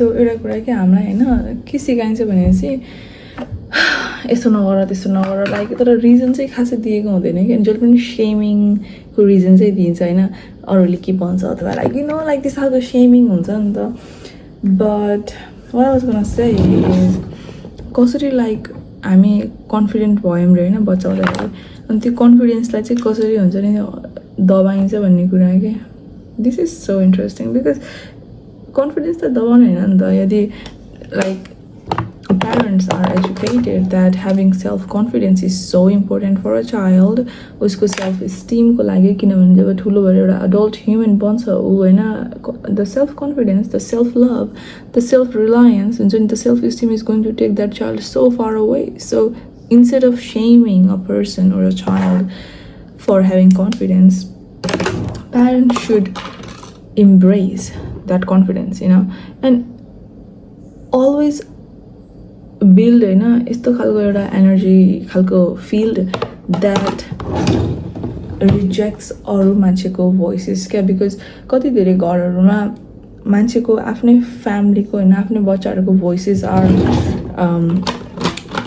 सो एउटा कुरा के हामीलाई होइन के सिकाइन्छ भनेपछि यस्तो नगर त्यस्तो नगर लाइक तर रिजन चाहिँ खासै दिएको हुँदैन कि जहिले पनि सेमिङको रिजन चाहिँ दिन्छ होइन अरूले के भन्छ अथवा लाइक लाइक त्यस्तो खालको सेमिङ हुन्छ नि त but what was gonna say is कसरी लाइक हामी कन्फिडेन्ट भयौँ रे होइन बच्चा हुँदाखेरि अनि त्यो कन्फिडेन्सलाई चाहिँ कसरी हुन्छ नि दबाइन्छ भन्ने कुरा के this is so interesting because confidence त दबाउनु होइन नि त यदि like parents are educated that having self-confidence is so important for a child उसको self-esteem को लागि किनभने जब ठुलो भएर एउटा adult human बन्छ ऊ होइन the self-confidence, the self-love, the self-reliance हुन्छ नि the self-esteem is going to take that child so far away. So instead of shaming a person or a child for having confidence, parents should embrace that confidence, and always build होइन यस्तो खालको एउटा energy खालको field that rejects अरू मान्छेको voices क्या because कति धेरै घरहरूमा मान्छेको आफ्नै फ्यामिलीको होइन आफ्नै बच्चाहरूको भोइसेस आर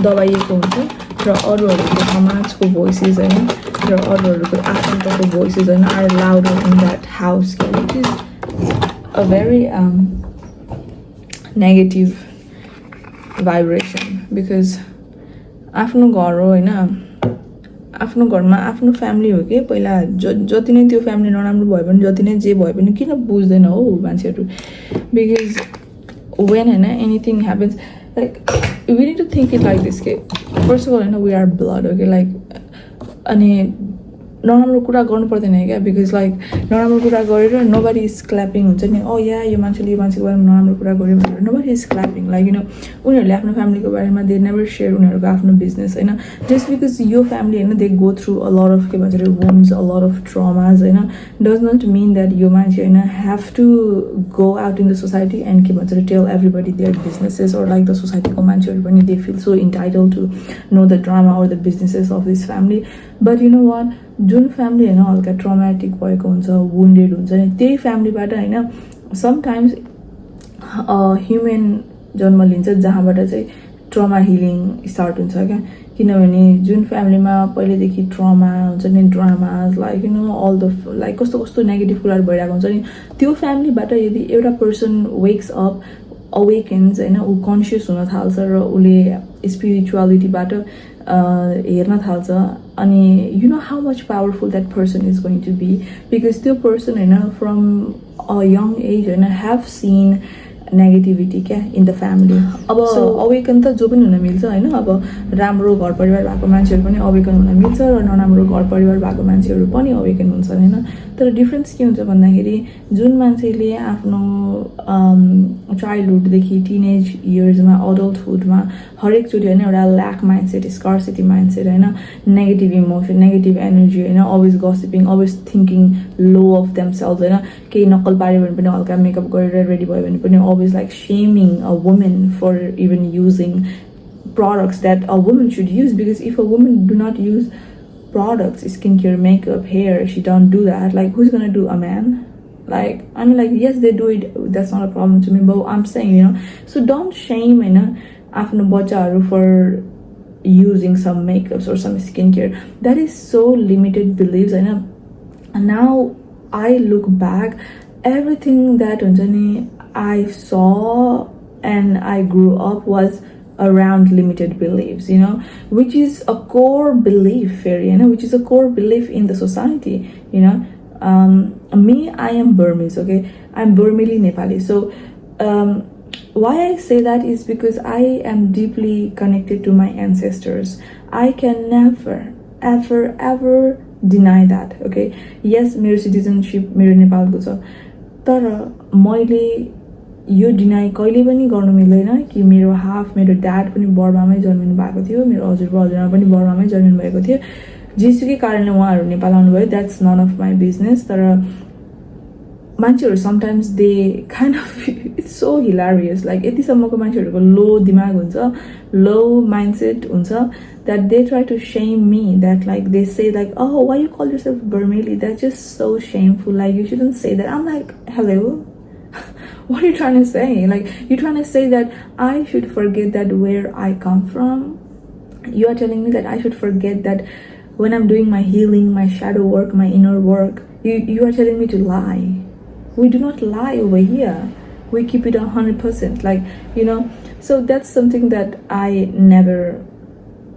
दबाइएको हुन्छ र अरूहरूको समाजको भोइसेस होइन र अरूहरूको आफन्तको भोइसेस होइन are louder in that house क्या which is a very negative vibration because आफ्नो घर हो होइन आफ्नो घरमा आफ्नो फ्यामिली हो कि पहिला जति नै त्यो फ्यामिली नराम्रो भयो भने जति नै जे भयो भने किन बुझ्दैन हो मान्छेहरू बिकज वेन होइन anything happens like we need to think it like this के फर्स्ट अफ अल होइन वी आर ब्लड हो कि लाइक अनि नराम्रो कुरा गर्नु पर्दैन क्या बिकज लाइक नराम्रो कुरा गरेर नोबडी इज क्ल्यापिङ हुन्छ नि या यो मान्छेको बारेमा नराम्रो कुरा गर्यो भनेर नोबडी इज क्ल्यापिङ लाइक उनीहरूले आफ्नो फ्यामिलीको बारेमा दे नेभर सेयर उनीहरूको आफ्नो बिजनेस होइन जस्ट बिकज यो फ्यामिली होइन दे go through a lot of के भन्छ अरे वुन्ड्स अ लट अफ ट्रमाज होइन डज नट मिन द्याट यो मान्छे होइन have to go out in the society and के भन्छ अरे tell everybody their businesses or like the सोसाइटीको मान्छेहरू पनि they feel so entitled to know the drama or the businesses of this family but what जुन family होइन हल्का traumatic भएको हुन्छ वुन्डेड हुन्छ नि त्यही फ्यामिलीबाट होइन समटाइम्स ह्युमन जन्म लिन्छ जहाँबाट चाहिँ ट्रमा हिलिङ स्टार्ट हुन्छ क्या किनभने जुन फ्यामिलीमा पहिल्यैदेखि ट्रमा हुन्छ नि dramas like all the like कस्तो कस्तो नेगेटिभ कुराहरू भइरहेको हुन्छ नि त्यो फ्यामिलीबाट यदि एउटा पर्सन वेक्स अप अवेकेन्स होइन ऊ कन्सियस हुन थाल्छ र उसले स्पिरिचुअलिटीबाट हेर्न थाल्छ अनि how much powerful that person is going to be because त्यो पर्सन होइन फ्रम अ यङ एज होइन ह्याभ सिन नेगेटिभिटी क्या इन द फ्यामिली अब अवेकन त जो पनि हुन मिल्छ होइन अब राम्रो घर परिवार भएको मान्छेहरू पनि अवेकन हुन मिल्छ र नराम्रो घर परिवार भएको मान्छेहरू पनि अवेकन हुन्छन् होइन तर डिफ्रेन्स के हुन्छ भन्दाखेरि जुन मान्छेले आफ्नो चाइल्डहुडदेखि टिनेज इयर्समा अडल्टहुडमा हरेकचोटि होइन एउटा ल्याक माइन्डसेट स्कार्सिटी माइन्डसेट होइन नेगेटिभ इमोसन नेगेटिभ एनर्जी होइन always gossiping always thinking low of themselves होइन केही नक्कल पाऱ्यो भने पनि हल्का मेकअप गरेर रेडी भयो भने पनि always like shaming a woman for even using products that a woman should use because if a woman do not use products, skincare, makeup, hair, she don't do that, like who's gonna do? A man? Like I mean like yes they do it, that's not a problem to me, but I'm saying so don't shame afno bachaharu for using some makeups or some skincare. That is so limited beliefs and now I look back everything that I saw and I grew up was around limited beliefs, which is a core belief, which is a core belief in the society, Me, I am Burmese, okay? I'm Burmese Nepali. So, why I say that is because I am deeply connected to my ancestors. I can never, ever, ever deny that, okay? Yes, मेरो citizenship मेरो नेपालको छ तर मैले यो deny कहिले पनि गर्नु मिल्दैन कि मेरो हाफ मेरो ड्याड पनि बर्मामै जन्मिनु भएको थियो मेरो हजुरबा हजुरआमा पनि बर्मामै जन्मिनु भएको थियो जेसुकै कारणले उहाँहरू नेपाल आउनुभयो that's none of my business तर मान्छेहरू sometimes they kind of it's so hilarious like यतिसम्मको मान्छेहरूको लो दिमाग हुन्छ लो माइन्डसेट हुन्छ that they try to shame me that like they say like why you call yourself बर्मेली that just so shameful like you shouldn't say that I'm like hello what are you trying to say? Like, you're trying to say that I should forget that where I come from? You are telling me that I should forget that when I'm doing my healing, my shadow work, my inner work? You are telling me to lie. We do not lie over here. We keep it 100%. Like, so that's something that I never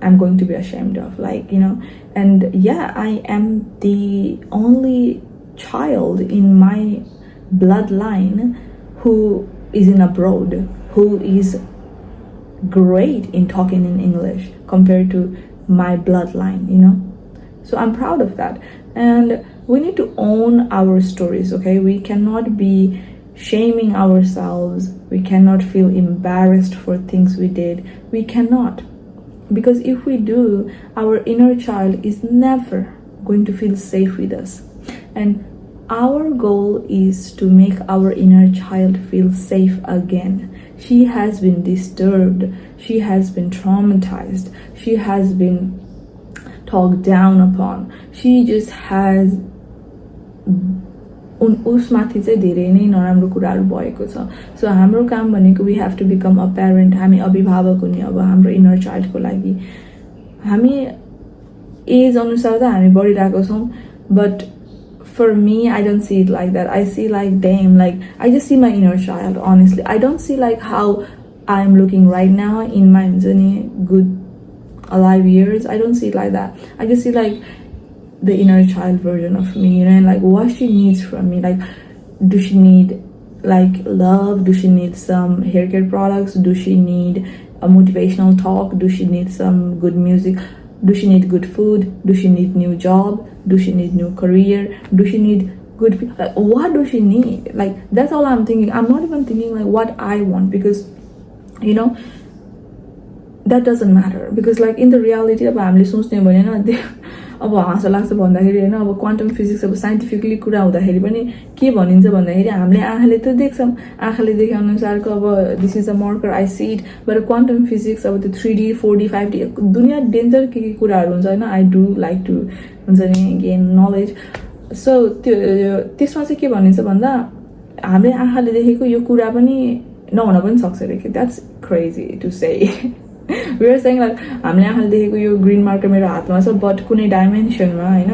am going to be ashamed of. Like, and yeah, I am the only child in my bloodline who is in abroad, who is great in talking in English compared to my bloodline, So I'm proud of that. And we need to own our stories, okay? We cannot be shaming ourselves. We cannot feel embarrassed for things we did. We cannot. Because if we do, our inner child is never going to feel safe with us. And our goal is to make our inner child feel safe again. She has been disturbed. She has been traumatized. She has been talked down upon. She just has उसमाथि चाहिँ धेरै नै नराम्रो कुराहरू भएको छ. सो हाम्रो काम भनेको we have to become a parent. हामी अभिभावक हुने अब हाम्रो इनर चाइल्डको लागि. हामी एज अनुसार त हामी बढिरहेको छौँ, but for me, I don't see it like that. I see like, damn, like, I just see my inner child, honestly. I don't see like how I'm looking right now in my good alive years. I don't see it like that. I just see like the inner child version of me, and like what she needs from me. Like, do she need like love? Do she need some hair care products? Do she need a motivational talk? Do she need some good music? Do she need good food? Do she need new job? Do she need new career? Do she need good people? Like, what do she need? Like, that's all I'm thinking. I'm not even thinking like what I want, because that doesn't matter. Because like in the reality of family सोच्ने भने न अब हाँस लाग्छ भन्दाखेरि हैन, अब quantum physics अब scientifically कुरा हुँदाखेरि पनि के भनिन्छ भन्दाखेरि हामीले आँखाले त देख्छौँ, आँखाले देखे अनुसारको अब this is a marker, I see it. But quantum physics अब त्यो 3D 4D 5D दुनियाँ डेन्जर के कुराहरू हुन्छ हैन. आई डु लाइक टु हुन्छ नि गेन नलेज. सो त्यसमा चाहिँ के भनिन्छ भन्दा हामीले आँखाले देखेको यो कुरा पनि नहुन पनि सक्छ रे के. That's crazy to say. We are saying like हामीले आँखाले देखेको यो ग्रीन मार्कर मेरो हातमा छ, बट कुनै डाइमेन्सनमा हैन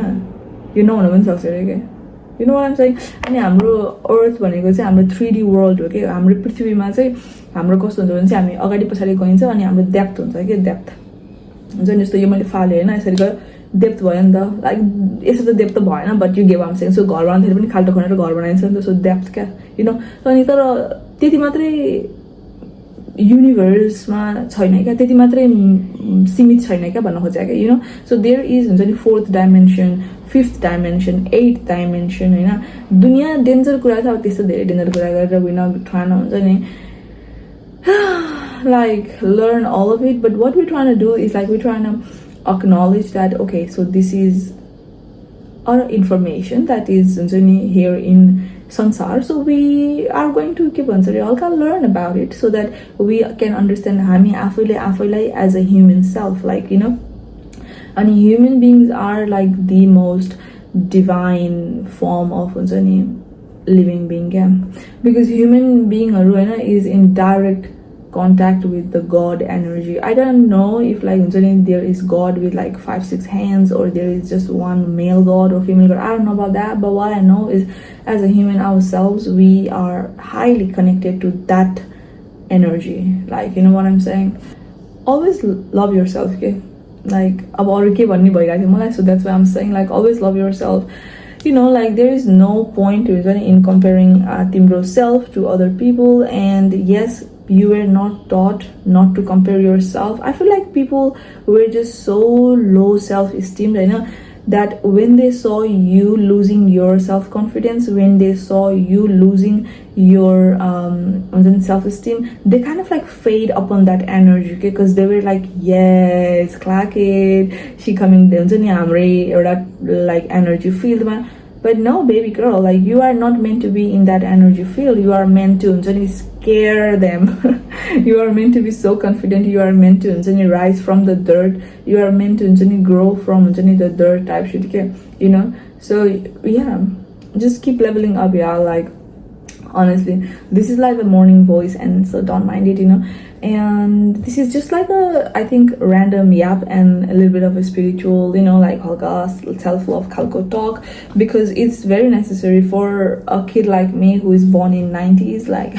यो नहुन पनि सक्छ रे के. यु नो व्हाट आइम सेइङ. अनि हाम्रो अर्थ भनेको चाहिँ हाम्रो 3D वर्ल्ड हो कि. हाम्रो पृथ्वीमा चाहिँ हाम्रो कस्तो हुन्छ भने चाहिँ हामी अगाडि पछाडि गइन्छ, अनि हाम्रो डेप्थ हुन्छ कि डेप्थ हुन्छ नि. जस्तो यो मैले फाले हैन, यसरी गयो डेप्थ भयो नि त. लाइक यसो त डेप्थ त भएन, बट यो गेम आम सेइङ. सो घर बनाउँदाखेरि पनि खाल्टो खनेर घर बनाइन्छ नि त. सो डेप्थ क्या अनि तर त्यति मात्रै युनिभर्समा छैन क्या, त्यति मात्रै सीमित छैन क्या भन्न खोजेको क्या. सो देयर इज हुन्छ नि 4th dimension, 5th dimension, 8th dimension होइन. दुनियाँ डेन्जर कुरा छ. अब त्यस्तो धेरै डेन्जर कुरा गरेर विन ट्राइन हुन्छ नि like learn all of it. But what we're trying to do is like we're trying to acknowledge that okay, so this is our information that is here in Sansar, so we are going to keep on learn about it so that we can understand हामी आफैलाई as a human self, like and human beings are like the most divine form of living being, yeah. Because human being is in direct contact with the God energy. I don't know if like there is God with like 5-6 hands, or there is just one male God or female God. I don't know about that, but what I know is as a human ourselves, we are highly connected to that energy. Like, you know what I'm saying? Always love yourself, okay? Like, so that's why I'm saying like always love yourself. Like there is no point in comparing Timro's self to other people. And yes, you were not taught not to compare yourself. I feel like people were just so low self-esteem, that when they saw you losing your self-confidence, when they saw you losing your self-esteem, they kind of like fade upon that energy, okay? Because they were like, yes, clack it, she coming down to or that like energy field, man. But no, baby girl, like you are not meant to be in that energy field. You are meant to scare them. You are meant to be so confident. You are meant to rise from the dirt. You are meant to grow from the dirt type shit, So yeah, just keep leveling up, yeah. Like honestly. This is like the morning voice, and so don't mind it, and this is just like a, I think, random yap and a little bit of a spiritual, like halka self-love khalko talk, because it's very necessary for a kid like me who is born in 90s. Like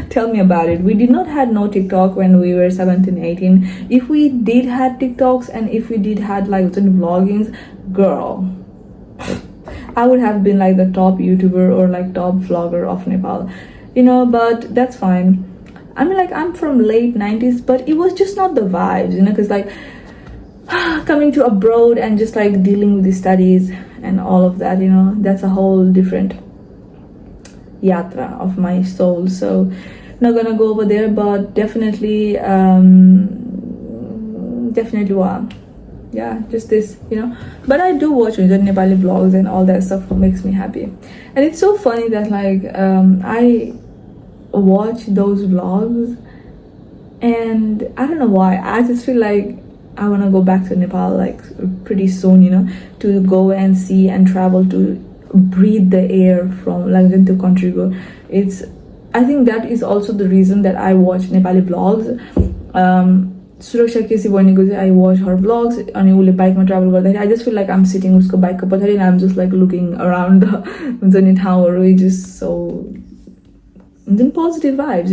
tell me about it. We did not had no TikTok when we were 17, 18. If we did had TikToks, and if we did had like vloggings, girl, I would have been like the top YouTuber or like top vlogger of Nepal, but that's fine. I mean, like, I'm from late 90s, but it was just not the vibes, because like coming to abroad and just like dealing with the studies and all of that, that's a whole different yatra of my soul. So not gonna go over there, but definitely wow. Yeah, just this, but I do watch Nepali vlogs, and all that stuff makes me happy. And it's so funny that like I watch those vlogs, and I don't know why, I just feel like I want to go back to Nepal like pretty soon, to go and see and travel, to breathe the air from like the country. I think that is also the reason that I watch Nepali vlogs. Suraksha Kesi bhaneko चाहिँ I watch her vlogs, अनि उसले बाइकमा travel गर्दाखेरि I just feel like I'm sitting उसको बाइकको पछाडि, and I'm just like looking around the हुन्छ नि ठाउँहरू. It's just so positive vibes,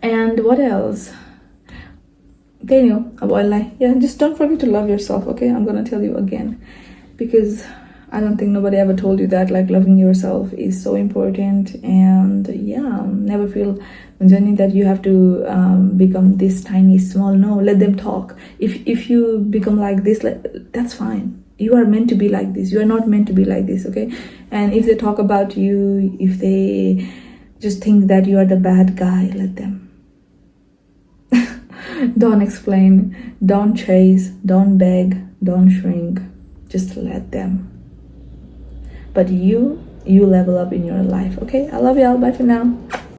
And what else? Okay, yeah, just don't forget to love yourself, okay? I'm gonna tell you again, because I don't think nobody ever told you that, like, loving yourself is so important. And yeah, never feel that you have to become this tiny, small. No, let them talk. If you become like this, that's fine. You are meant to be like this. You are not meant to be like this, okay? And if they talk about you, if they just think that you are the bad guy, let them. Don't explain, don't chase, don't beg, don't shrink. Just let them. But you level up in your life, okay? I love y'all. Bye for now.